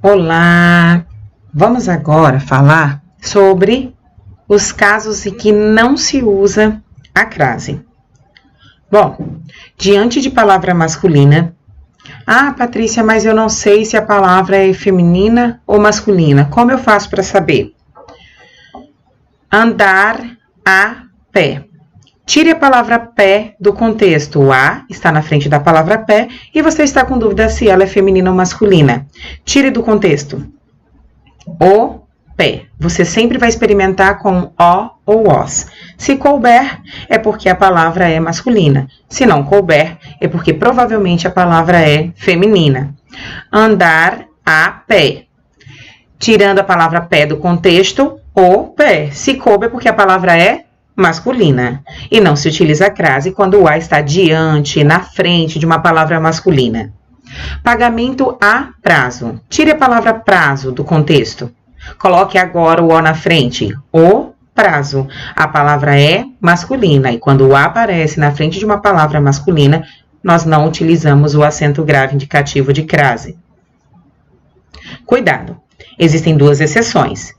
Olá! Vamos agora falar sobre os casos em que não se usa a crase. Bom, diante de palavra masculina, Patrícia, mas eu não sei se a palavra é feminina ou masculina. Como eu faço para saber? Andar a pé. Tire a palavra pé do contexto. O a está na frente da palavra pé e você está com dúvida se ela é feminina ou masculina. Tire do contexto. O pé. Você sempre vai experimentar com o ou os. Se couber, é porque a palavra é masculina. Se não couber, é porque provavelmente a palavra é feminina. Andar a pé. Tirando a palavra pé do contexto, o pé. Se couber, é porque a palavra é masculina. E não se utiliza a crase quando o a está diante, na frente de uma palavra masculina. Pagamento a prazo. Tire a palavra prazo do contexto. Coloque agora o o na frente. O prazo. A palavra é masculina. E quando o a aparece na frente de uma palavra masculina, nós não utilizamos o acento grave indicativo de crase. Cuidado. Existem duas exceções.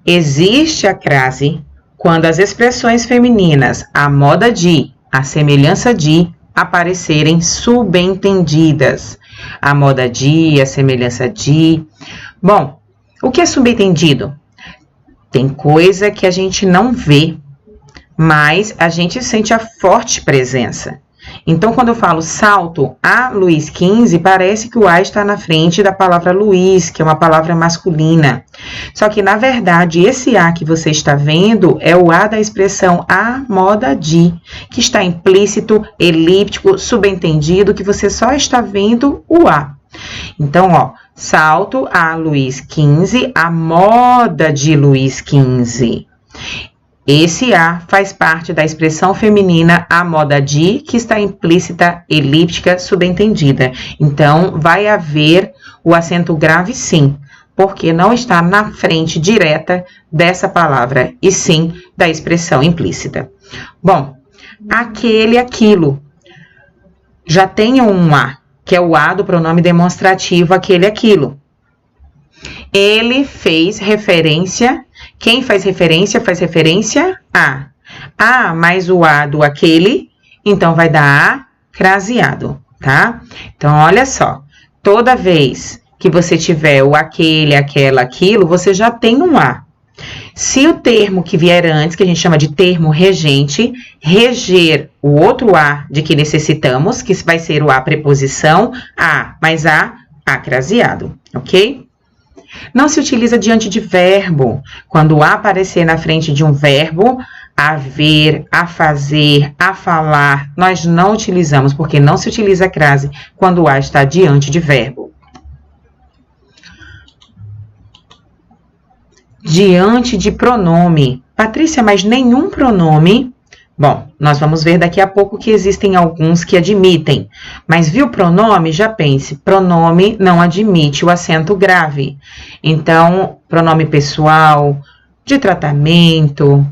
Existe a crase quando as expressões femininas, a moda de, a semelhança de, aparecerem subentendidas. A moda de, a semelhança de. Bom, o que é subentendido? Tem coisa que a gente não vê, mas a gente sente a forte presença. Então, quando eu falo salto a Luiz XV, parece que o a está na frente da palavra Luiz, que é uma palavra masculina. Só que, na verdade, esse a que você está vendo é o a da expressão a moda de, que está implícito, elíptico, subentendido, que você só está vendo o a. Então, salto a Luiz XV, a moda de Luiz XV. Esse a faz parte da expressão feminina a moda de, que está implícita, elíptica, subentendida. Então, vai haver o acento grave sim, porque não está na frente direta dessa palavra, e sim da expressão implícita. Bom, aquele, aquilo. Já tem um a, que é o a do pronome demonstrativo, aquele, aquilo. Ele fez referência. Quem faz referência a. A mais o a do aquele, então vai dar a craseado, tá? Então, olha só. Toda vez que você tiver o aquele, aquela, aquilo, você já tem um a. Se o termo que vier antes, que a gente chama de termo regente, reger o outro a de que necessitamos, que vai ser o a preposição, a mais a craseado, ok? Não se utiliza diante de verbo. Quando o a aparecer na frente de um verbo, a ver, a fazer, a falar, nós não utilizamos, porque não se utiliza a crase quando o a está diante de verbo. Diante de pronome. Patrícia, mas nenhum pronome... Bom, nós vamos ver daqui a pouco que existem alguns que admitem. Mas viu pronome? Já pense, pronome não admite o acento grave. Então, pronome pessoal, de tratamento,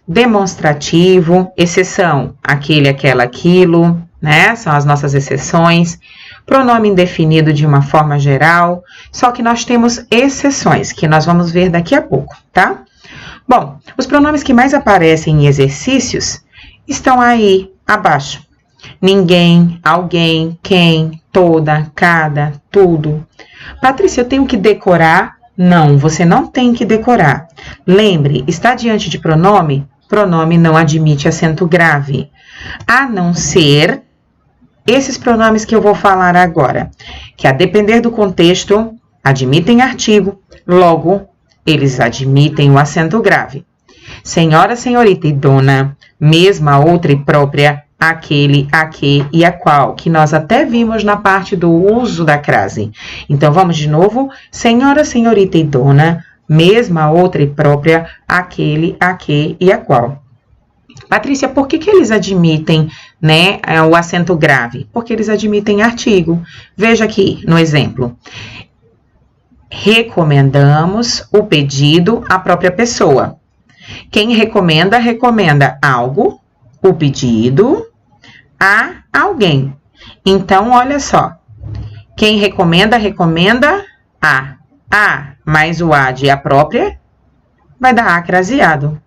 demonstrativo, exceção, aquele, aquela, aquilo, né? São as nossas exceções. Pronome indefinido de uma forma geral, só que nós temos exceções, que nós vamos ver daqui a pouco, tá? Bom, os pronomes que mais aparecem em exercícios estão aí abaixo. Ninguém, alguém, quem, toda, cada, tudo. Patrícia, eu tenho que decorar? Não, você não tem que decorar. Lembre, está diante de pronome? Pronome não admite acento grave. A não ser esses pronomes que eu vou falar agora, que a depender do contexto, admitem artigo, logo, eles admitem o acento grave. Senhora, senhorita e dona, mesma, outra e própria, aquele, a que e a qual, que nós até vimos na parte do uso da crase. Então, vamos de novo. Senhora, senhorita e dona, mesma, outra e própria, aquele, a que e a qual. Patrícia, por que eles admitem, né, o acento grave? Porque eles admitem artigo. Veja aqui no exemplo. Recomendamos o pedido à própria pessoa. Quem recomenda, recomenda algo, o pedido, a alguém. Então, olha só. Quem recomenda, recomenda A mais o A de a própria, vai dar acraseado.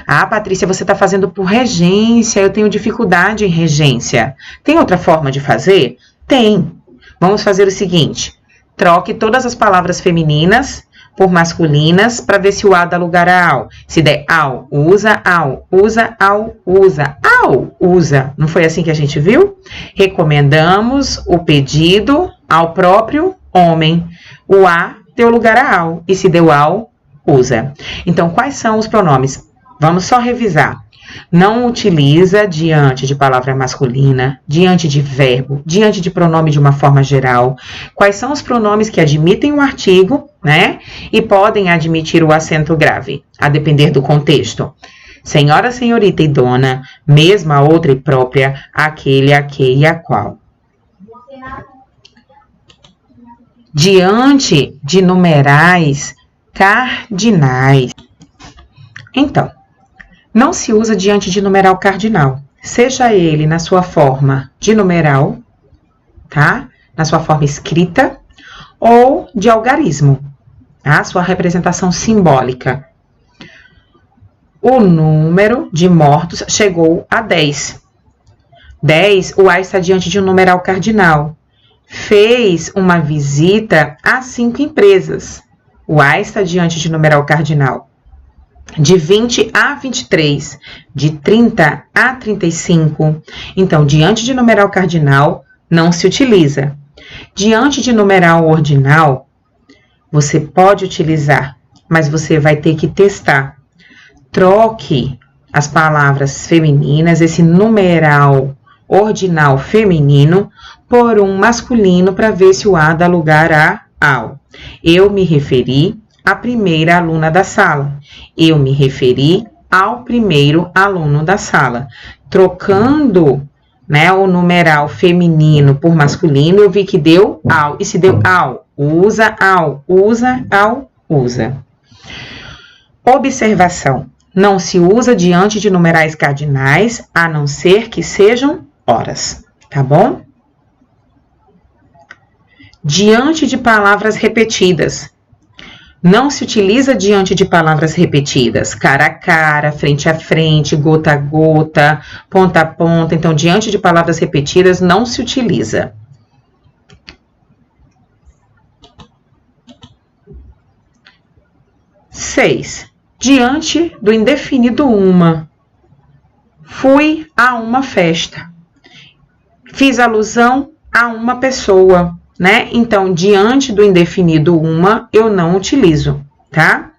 Ah, Patrícia, você está fazendo por regência, eu tenho dificuldade em regência. Tem outra forma de fazer? Tem. Vamos fazer o seguinte, troque todas as palavras femininas por masculinas para ver se o A dá lugar a ao. Se der ao, usa, ao, usa, ao, usa, ao, usa. Não foi assim que a gente viu? Recomendamos o pedido ao próprio homem. O A deu lugar a ao, e se deu ao, usa. Então, quais são os pronomes? Vamos só revisar. Não utiliza diante de palavra masculina, diante de verbo, diante de pronome de uma forma geral. Quais são os pronomes que admitem o artigo, né? E podem admitir o acento grave, a depender do contexto. Senhora, senhorita e dona, mesma, outra e própria, aquele, a que e a qual. Diante de numerais cardinais. Então, não se usa diante de numeral cardinal, seja ele na sua forma de numeral, tá? Na sua forma escrita, ou de algarismo, tá? Sua representação simbólica. O número de mortos chegou a 10. 10, o A está diante de um numeral cardinal. Fez uma visita a 5 empresas. O A está diante de numeral cardinal. De 20 a 23, de 30 a 35. Então, diante de numeral cardinal, não se utiliza. Diante de numeral ordinal, você pode utilizar, mas você vai ter que testar. Troque as palavras femininas, esse numeral ordinal feminino, por um masculino para ver se o A dá lugar a ao. Eu me referi à primeira aluna da sala. Eu me referi ao primeiro aluno da sala. Trocando, né, o numeral feminino por masculino, eu vi que deu ao. E se deu ao, usa, ao, usa, ao, usa. Observação. Não se usa diante de numerais cardinais, a não ser que sejam horas, tá bom? Diante de palavras repetidas. Não se utiliza diante de palavras repetidas, cara a cara, frente a frente, gota a gota, ponta a ponta. Então, diante de palavras repetidas, não se utiliza. Seis. Diante do indefinido uma. Fui a uma festa. Fiz alusão a uma pessoa, né? Então, diante do indefinido uma, eu não utilizo, tá?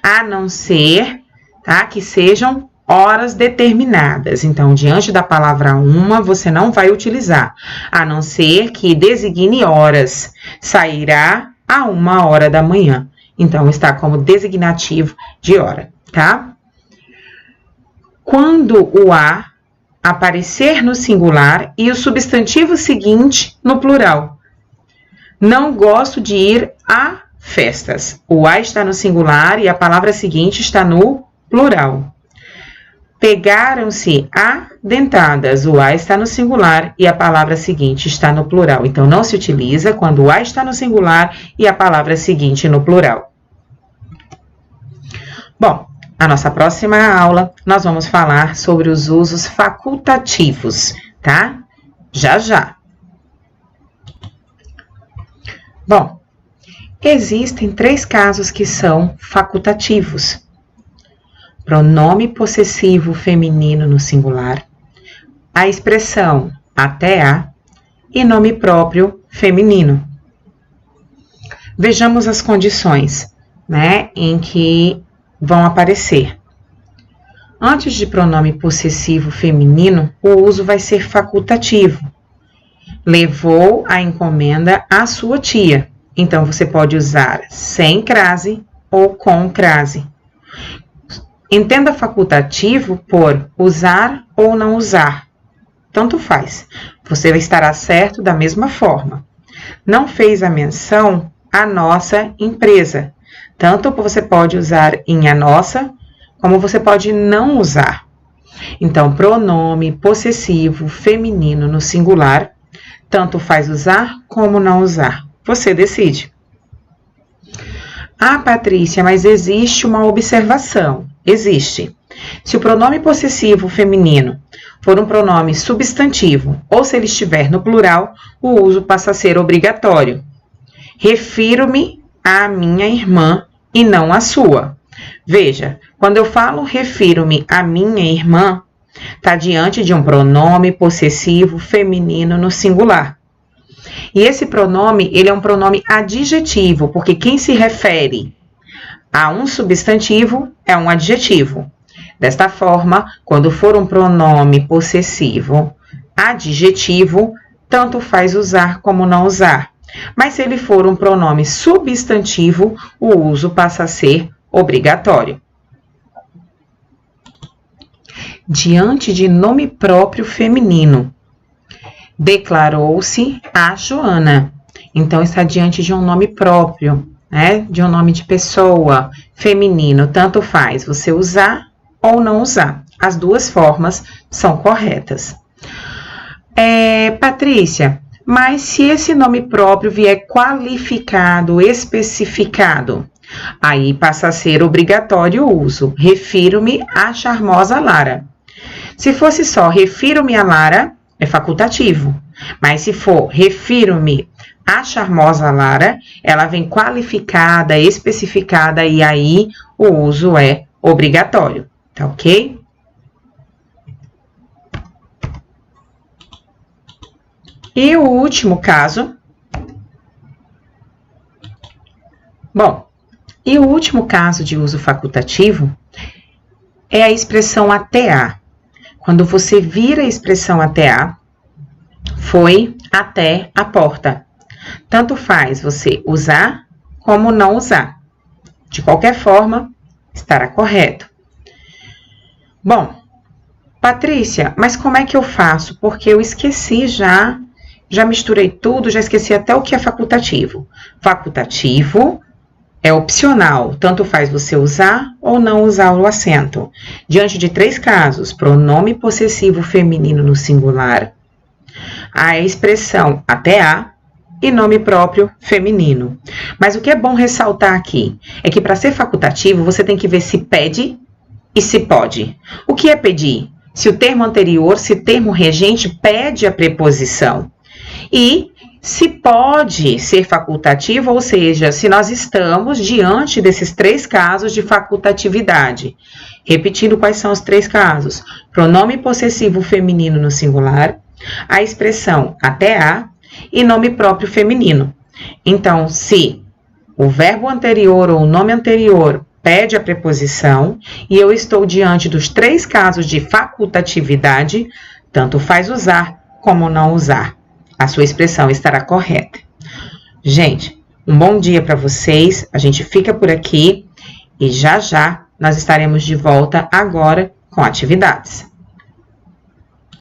A não ser, tá? Que sejam horas determinadas. Então, diante da palavra uma, você não vai utilizar. A não ser que designe horas. Sairá a 1h da manhã. Então, está como designativo de hora, tá? Quando o a aparecer no singular e o substantivo seguinte no plural. Não gosto de ir a festas. O a está no singular e a palavra seguinte está no plural. Pegaram-se a dentadas. O a está no singular e a palavra seguinte está no plural. Então, não se utiliza quando o a está no singular e a palavra seguinte no plural. Bom, a nossa próxima aula, nós vamos falar sobre os usos facultativos, tá? Já, já. Bom, existem 3 casos que são facultativos. Pronome possessivo feminino no singular, a expressão até a e nome próprio feminino. Vejamos as condições, né, em que vão aparecer. Antes de pronome possessivo feminino, o uso vai ser facultativo. Levou a encomenda à sua tia. Então, você pode usar sem crase ou com crase. Entenda facultativo por usar ou não usar. Tanto faz. Você estará certo da mesma forma. Não fez a menção à nossa empresa. Tanto você pode usar em a nossa, como você pode não usar. Então, pronome possessivo feminino no singular, tanto faz usar como não usar. Você decide. Ah, Patrícia, mas existe uma observação. Existe. Se o pronome possessivo feminino for um pronome substantivo, ou se ele estiver no plural, o uso passa a ser obrigatório. Refiro-me à minha irmã e não à sua. Veja, quando eu falo refiro-me à minha irmã, está diante de um pronome possessivo feminino no singular. E esse pronome, ele é um pronome adjetivo, porque quem se refere a um substantivo é um adjetivo. Desta forma, quando for um pronome possessivo adjetivo, tanto faz usar como não usar. Mas se ele for um pronome substantivo, o uso passa a ser obrigatório. Diante de nome próprio feminino, declarou-se a Joana. Então, está diante de um nome próprio, né? De um nome de pessoa, feminino. Tanto faz você usar ou não usar. As duas formas são corretas. Patrícia, mas se esse nome próprio vier qualificado, especificado, aí passa a ser obrigatório o uso. Refiro-me à charmosa Lara. Se fosse só refiro-me a Lara, é facultativo. Mas se for refiro-me à charmosa Lara, ela vem qualificada, especificada e aí o uso é obrigatório. Tá ok? E o último caso. Bom, e o último caso de uso facultativo é a expressão até a. Quando você vira a expressão até a, foi até a porta. Tanto faz você usar como não usar. De qualquer forma, estará correto. Bom, Patrícia, mas como é que eu faço? Porque eu esqueci já misturei tudo, já esqueci até o que é facultativo. Facultativo é opcional, tanto faz você usar ou não usar o acento. Diante de 3 casos, pronome possessivo feminino no singular, a expressão até a e nome próprio feminino. Mas o que é bom ressaltar aqui é que para ser facultativo, você tem que ver se pede e se pode. O que é pedir? Se o termo anterior, se o termo regente pede a preposição. E se pode ser facultativo, ou seja, se nós estamos diante desses 3 casos de facultatividade. Repetindo quais são os 3 casos. Pronome possessivo feminino no singular, a expressão até a e nome próprio feminino. Então, se o verbo anterior ou o nome anterior pede a preposição e eu estou diante dos 3 casos de facultatividade, tanto faz usar como não usar. A sua expressão estará correta. Gente, um bom dia para vocês. A gente fica por aqui e já nós estaremos de volta agora com atividades.